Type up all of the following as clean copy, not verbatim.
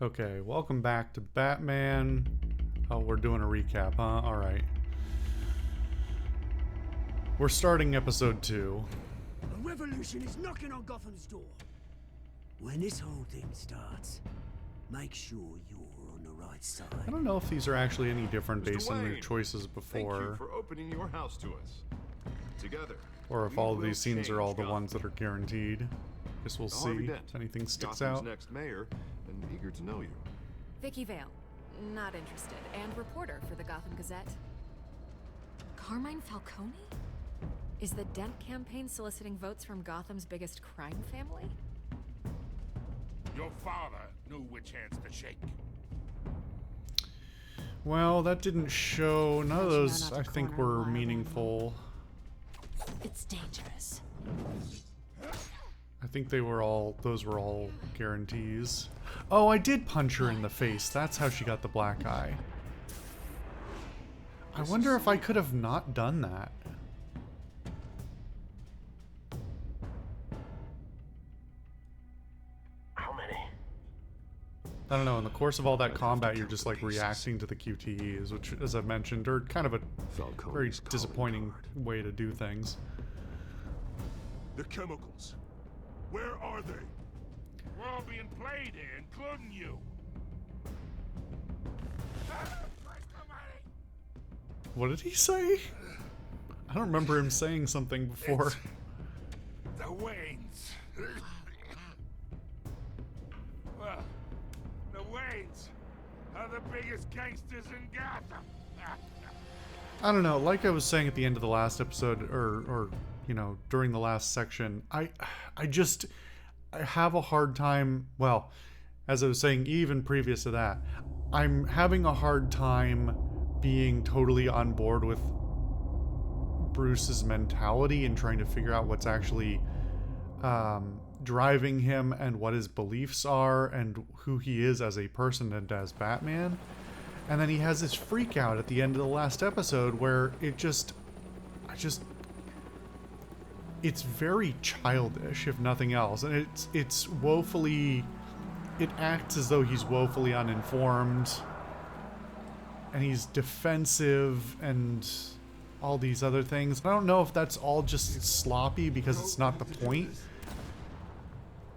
Okay, welcome back to Batman. Oh, we're doing a recap, huh? Alright. We're starting episode 2. A revolution is knocking on Gotham's door. When this whole thing starts, make sure you're on the right side. I don't know if these are actually any different Mr. based on their Wayne, choices Thank before, you for opening your house to us. Together, or if we all of will these scenes are all the change ones that are guaranteed. Guess we'll Harvey see Dent, if anything sticks Gotham's out. next mayor, and eager to know you. Vicky Vale, not interested, and reporter for the Gotham Gazette. Carmine Falcone? Is the Dent campaign soliciting votes from Gotham's biggest crime family? Your father knew which hands to shake. Well, that didn't show. None of How'd you know those, not to I think, corner a were wild meaningful. It's dangerous. I think they were all, those were all guarantees. Oh, I did punch her in the face. That's how she got the black eye. I wonder if I could have not done that. How many? I don't know, in the course of all that combat, you're just like reacting to the QTEs, which, as I've mentioned, are kind of a very disappointing way to do things. The chemicals. Where are they? We're all being played here, including you. What did he say? I don't remember him saying something before. The Waynes. Well, the Waynes are the biggest gangsters in Gotham. I don't know, like I was saying at the end of the last episode, or you know, during the last section, I have a hard time, well, as I was saying even previous to that, I'm having a hard time being totally on board with Bruce's mentality and trying to figure out what's actually driving him and what his beliefs are and who he is as a person and as Batman. And then he has this freak out at the end of the last episode where it's very childish, if nothing else. And it's woefully, it acts as though he's woefully uninformed and he's defensive and all these other things. I don't know if that's all just sloppy because it's not the point.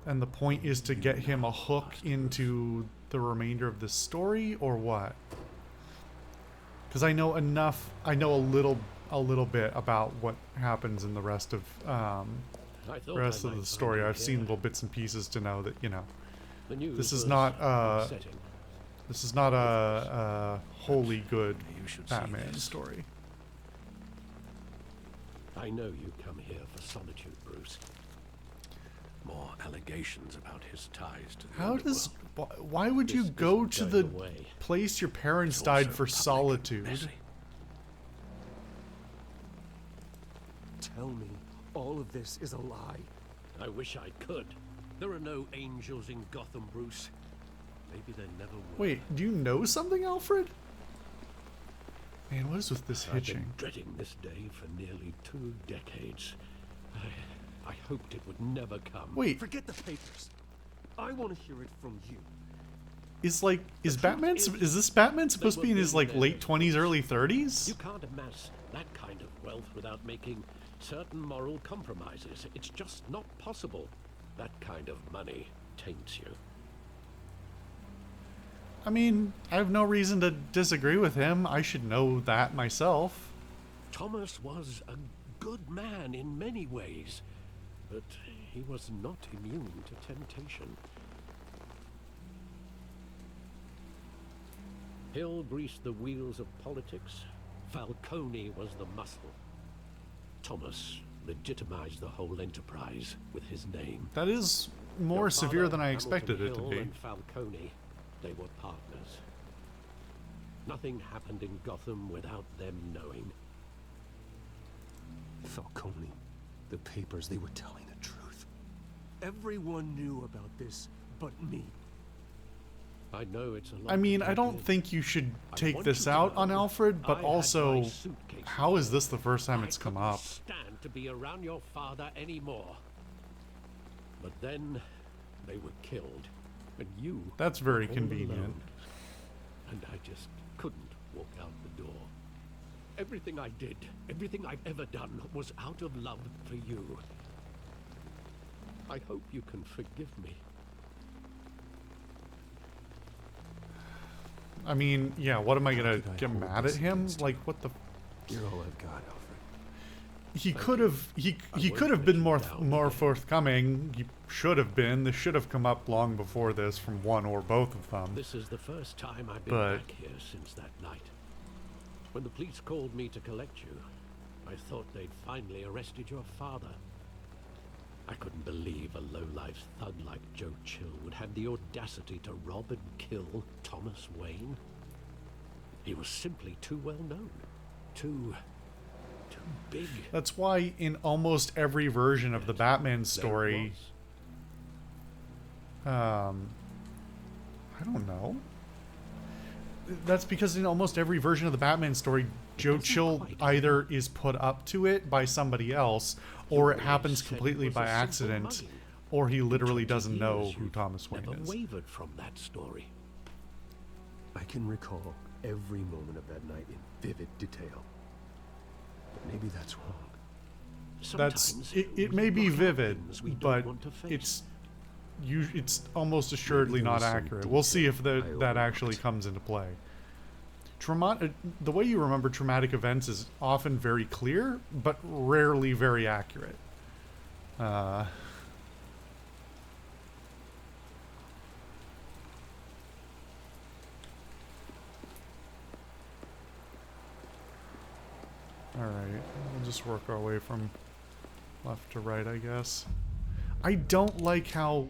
And the point is to get him a hook into the remainder of this story, or what? Because I know enough, I know a little bit about what happens in the rest of the story. I've seen little bits and pieces to know that, you know, this is not a wholly good Batman story. I know you come here for solitude, Bruce. More allegations about his ties to the How does... underworld. Why would you This go isn't to going the away. place your parents It's died also for public and solitude? messy. Tell me all of this is a lie. I wish I could. There are no angels in Gotham, Bruce. Maybe there never will. Wait, do you know something, Alfred? Man, what is with this I've hitching? been dreading this day for nearly 2 decades. I hoped it would never come. Wait, Forget the papers. I want to hear it from you. is truth Batman, is, is this Batman supposed to they be in were his like late billionaires. 20s, early 30s? You can't amass that kind of wealth without making certain moral compromises. It's just not possible. That kind of money taints you. I mean, I have no reason to disagree with him. I should know that myself. Thomas was a good man in many ways, but he was not immune to temptation. Hill greased the wheels of politics. Falcone was the muscle. Thomas legitimized the whole enterprise with his name. That is more Your severe father, than I Hamilton expected it to Hill, be. And Falcone, they were partners. Nothing happened in Gotham without them knowing. Falcone, the papers, they were telling the truth. Everyone knew about this but me. I know it's a lot. I mean, to I don't take in. think you should I take want this you to out on know Alfred, I but had also, my suitcases how is full. this the first time I it's come couldn't up? stand to be around your father anymore. But then they were killed. And you... That's very were all convenient. alone. And I just couldn't walk out the door. Everything I did, everything I've ever done, was out of love for you. I hope you can forgive me. I mean, yeah, what am I gonna How could I get hold mad at this him? against Like, what the... You're all I've got, Alfred. He could have, he could have been more forthcoming. He should have been. This should have come up long before this from one or both of them. This is the first time I've been But- back here since that night. When the police called me to collect you, I thought they'd finally arrested your father. I couldn't believe a low-life thug like Joe Chill would have the audacity to rob and kill Thomas Wayne. He was simply too well known. Too big. That's why in almost every version of the Batman There story, it was. I don't know. That's because in almost every version of the Batman story, Joe doesn't Chill quite either is put up to it by somebody else, or it always happens said it completely was by a simple accident, mugging. or he literally 20 doesn't know years, who you've Thomas Wayne never is. wavered from that story. I can recall every moment of that night in vivid detail. But maybe that's wrong. That's Sometimes it. It we may be look at vivid, things we don't but want to face. it's almost assuredly Maybe there not was some accurate. We'll see if detail I that actually overlooked. comes into play. The way you remember traumatic events is often very clear, but rarely very accurate. Alright, we'll just work our way from left to right, I guess. I don't like how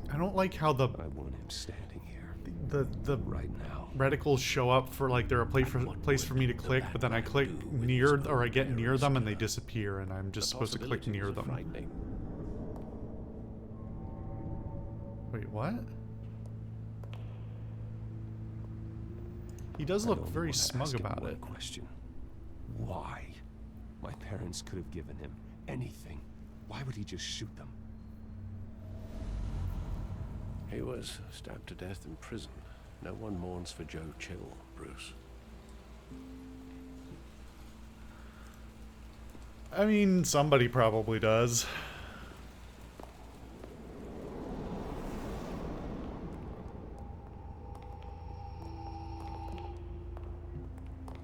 the I want him standing here the right now. reticles show up for like they're a place for me to click, but then I click near or I get near them and they disappear, and I'm just supposed to click near them. Wait, what? He does I look don't very wanna smug ask him about one it. question. Why? My parents could have given him anything. Why would he just shoot them? He was stabbed to death in prison. No one mourns for Joe Chill, Bruce. I mean, somebody probably does.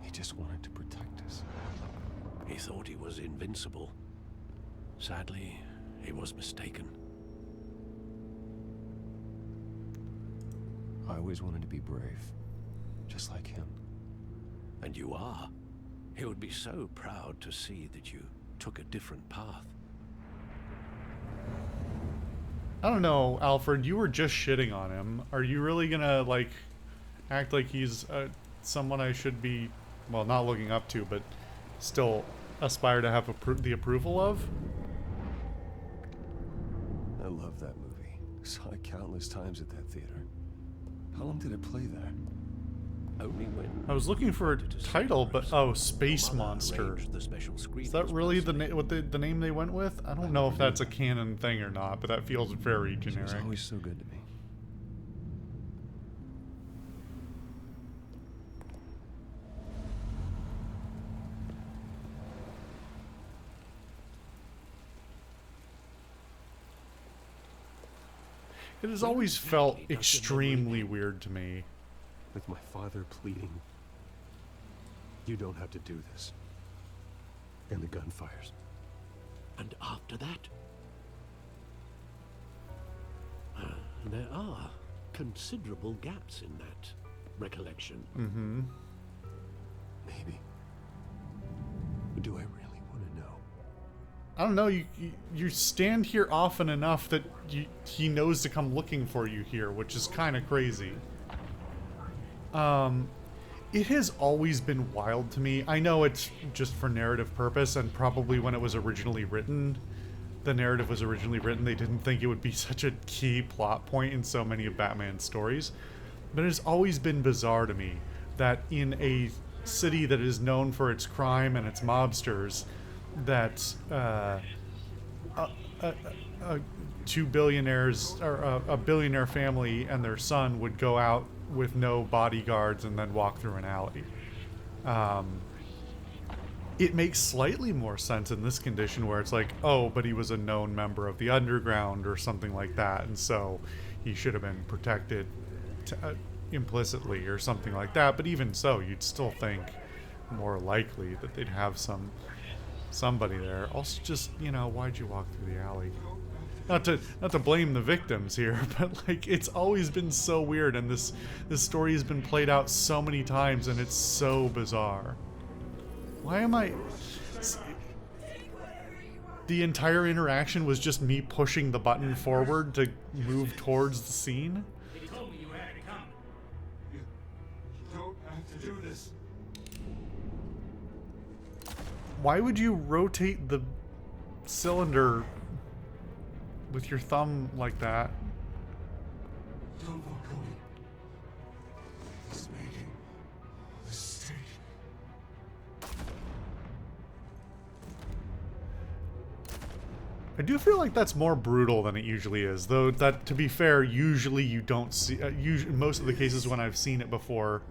He just wanted to protect us. He thought he was invincible. Sadly, he was mistaken. I always wanted to be brave, just like him. And you are. He would be so proud to see that you took a different path. I don't know, Alfred, you were just shitting on him. Are you really gonna, like, act like he's someone I should be, well, not looking up to, but still aspire to have the approval of? I love that movie. Saw it countless times at that theater. How long did it play there? Only when I was looking for a wanted to see title, Bruce. but oh, Your Space mother Monster. arranged the special Is screenings that really personally. the name they went with? I don't know if that's a canon thing or not, but that feels very She was generic. always so good to me. It has Where always exactly felt does the memory extremely end? weird to me. With my father pleading, "You don't have to do this." And the gunfires. And after that? There are considerable gaps in that recollection. Mm-hmm. Maybe. Do I really want to know? I don't know, you stand here often enough that he knows to come looking for you here, which is kind of crazy. It has always been wild to me. I know it's just for narrative purpose, and probably when it was originally written, the narrative was originally written, they didn't think it would be such a key plot point in so many of Batman's stories. But it has always been bizarre to me that in a city that is known for its crime and its mobsters, that two billionaires or a billionaire family and their son would go out with no bodyguards and then walk through an alley. It makes slightly more sense in this condition where it's like, oh, but he was a known member of the underground or something like that, and so he should have been protected implicitly or something like that. But even so, you'd still think more likely that they'd have somebody there. Also, just, you know, why'd you walk through the alley? Not to blame the victims here, but like, it's always been so weird, and this story has been played out so many times, and it's so bizarre. Why am I... The entire interaction was just me pushing the button forward to move towards the scene? He told me you had to come. You don't have to do this. Why would you rotate the cylinder with your thumb like that? Don't walk away. He's making a mistake. I do feel like that's more brutal than it usually is, though. That, to be fair, usually you don't see. Most of the cases when I've seen it before,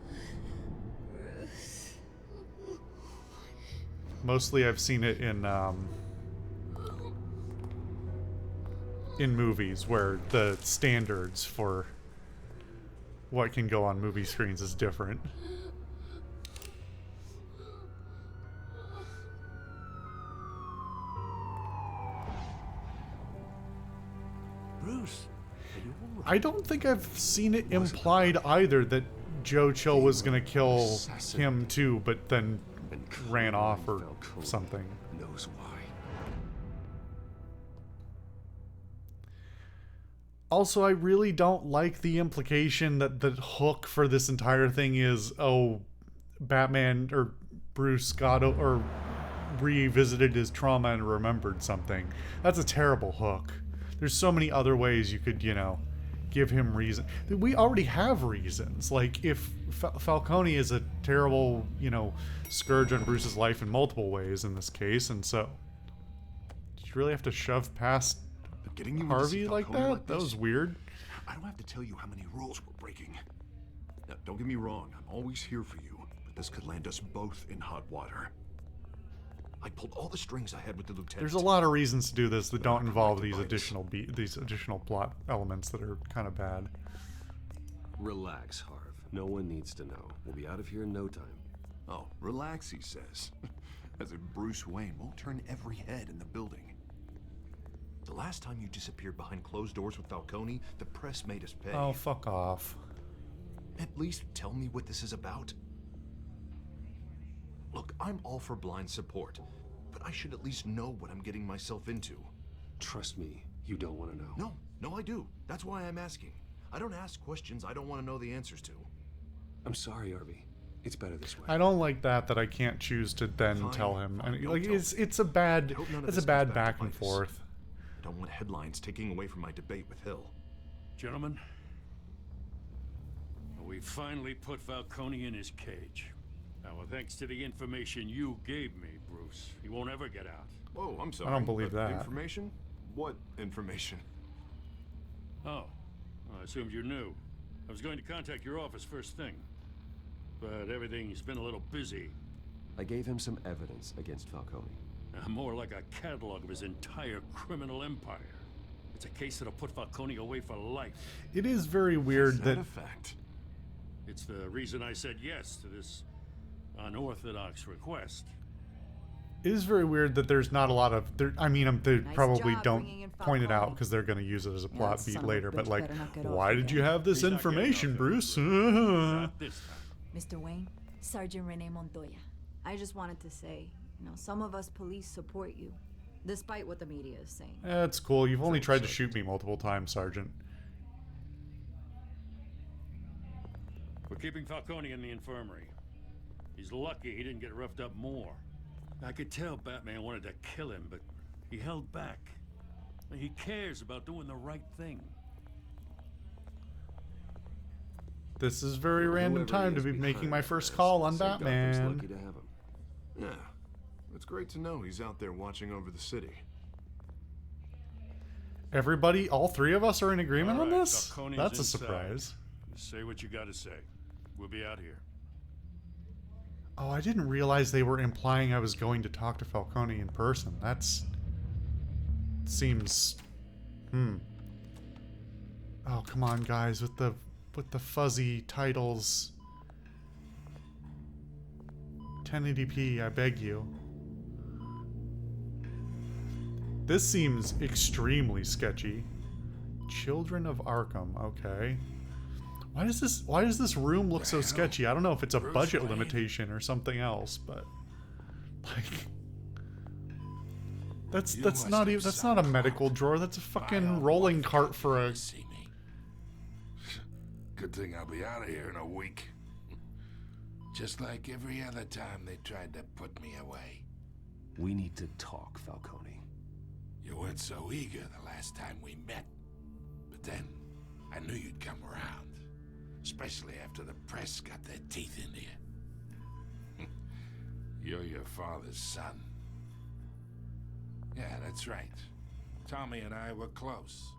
mostly I've seen it in movies where the standards for what can go on movie screens is different. Bruce, are you all right? I don't think I've seen it implied either that Joe Chill was gonna kill him too, but then ran off or something. Knows why. Also, I really don't like the implication that the hook for this entire thing is, oh, Batman or Bruce got or revisited his trauma and remembered something. That's a terrible hook. There's so many other ways you could, you know, give him reason. We already have reasons. Like, if Falcone is a terrible, you know, scourge on Bruce's life in multiple ways in this case, and so did you really have to shove past But getting you in to see Harvey like Falcone that? like That this, was weird. I don't have to tell you how many rules we're breaking. Now, don't get me wrong. I'm always here for you, but this could land us both in hot water. I pulled all the strings I had with the lieutenant. There's a lot of reasons to do this that don't involve these additional plot elements that are kind of bad. Relax, Harv. No one needs to know. We'll be out of here in no time. Oh, relax, he says. As if Bruce Wayne won't turn every head in the building. The last time you disappeared behind closed doors with Falcone, the press made us pay. Oh, fuck off. At least tell me what this is about. Look, I'm all for blind support, but I should at least know what I'm getting myself into. Trust me, you don't want to know. No, I do. That's why I'm asking. I don't ask questions I don't want to know the answers to. I'm sorry, Harvey. It's better this way. I don't like that I can't choose to then Fine, tell him. fine, And don't like tell me. it's a bad I hope none of it's this a bad comes back back to and bite us. forth. I don't want headlines taking away from my debate with Hill. Gentlemen, we finally put Falcone in his cage. Now, thanks to the information you gave me, Bruce, he won't ever get out. Whoa, I'm sorry. don't believe but that. Information? What information? Oh, I assumed you knew. I was going to contact your office first thing, but everything's been a little busy. I gave him some evidence against Falcone. More like a catalog of his entire criminal empire. It's a case that'll put Falcone away for life. It is very weird Is that that a fact? It's the reason I said yes to this unorthodox request. it is very weird that there's not a lot of I mean, they Nice probably job don't bringing in point it out Falcone. because they're going to use it as a Yeah, plot that beat son of a later. But bitch like, better not get off why did again. you have this He's not getting information, off Bruce? Not this time. Mr. Wayne, Sergeant Renee Montoya. I just wanted to say, some of us police support you, despite what the media is saying. That's cool. You've only tried to shoot me multiple times, Sergeant. We're keeping Falcone in the infirmary. He's lucky he didn't get roughed up more. I could tell Batman wanted to kill him, but he held back. He cares about doing the right thing. This is very random time to be making my first call on Gotham's Batman. lucky to have him. Yeah. It's great to know he's out there watching over the city. Everybody, all three of us are in agreement on All right, this? Falcone's That's a inside. surprise. Say what you gotta say. We'll be out here. Oh, I didn't realize they were implying I was going to talk to Falcone in person. That's... seems... Oh, come on, guys, with the fuzzy titles. 1080p, I beg you. This seems extremely sketchy. Children of Arkham, okay. Why does this room look so sketchy? I don't know if it's a budget limitation or something else, but like that's not even, that's not a medical drawer. That's a fucking rolling cart for a... Good thing I'll be out of here in a week. Just like every other time they tried to put me away. We need to talk, Falcone. You weren't so eager the last time we met. But then, I knew you'd come around. Especially after the press got their teeth into you. You're your father's son. Yeah, that's right. Tommy and I were close.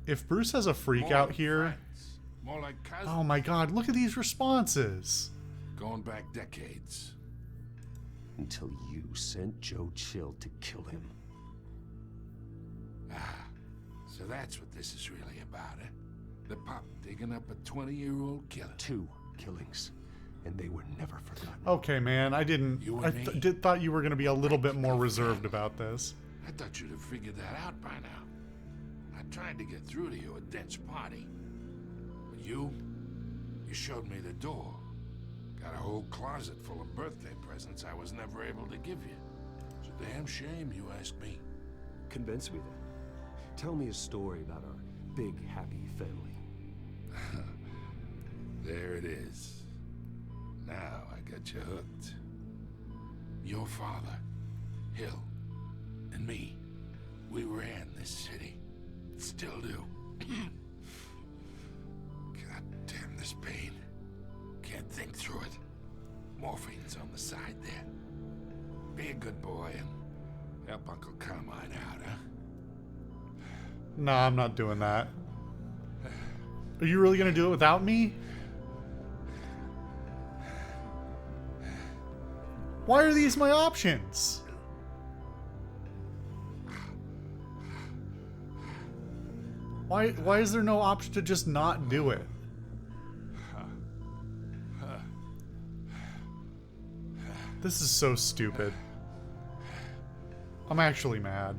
If Bruce has a freak More out like here... friends. More like cousins. Oh my god, look at these responses. Going back decades. Until you sent Joe Chill to kill him. Ah, so that's what this is really about, eh? The pop digging up a 20-year-old killer. 2 killings, and they were never forgotten. Okay, man, I didn't... You I and me. thought you were going to be a little bit more reserved about this. I thought you'd have figured that out by now. I tried to get through to you at Dent's party. But you showed me the door. Got a whole closet full of birthday presents I was never able to give you. It's a damn shame you asked me. Convince me then. Tell me a story about our big, happy family. There it is. Now I got you hooked. Your father, Hill, and me, we ran this city. Still do. God damn this pain. Can't think through it. Morphine's on the side there. Be a good boy and help Uncle Carmine out, huh? Nah, I'm not doing that. Are you really going to do it without me? Why are these my options? Why is there no option to just not do it? This is so stupid. I'm actually mad.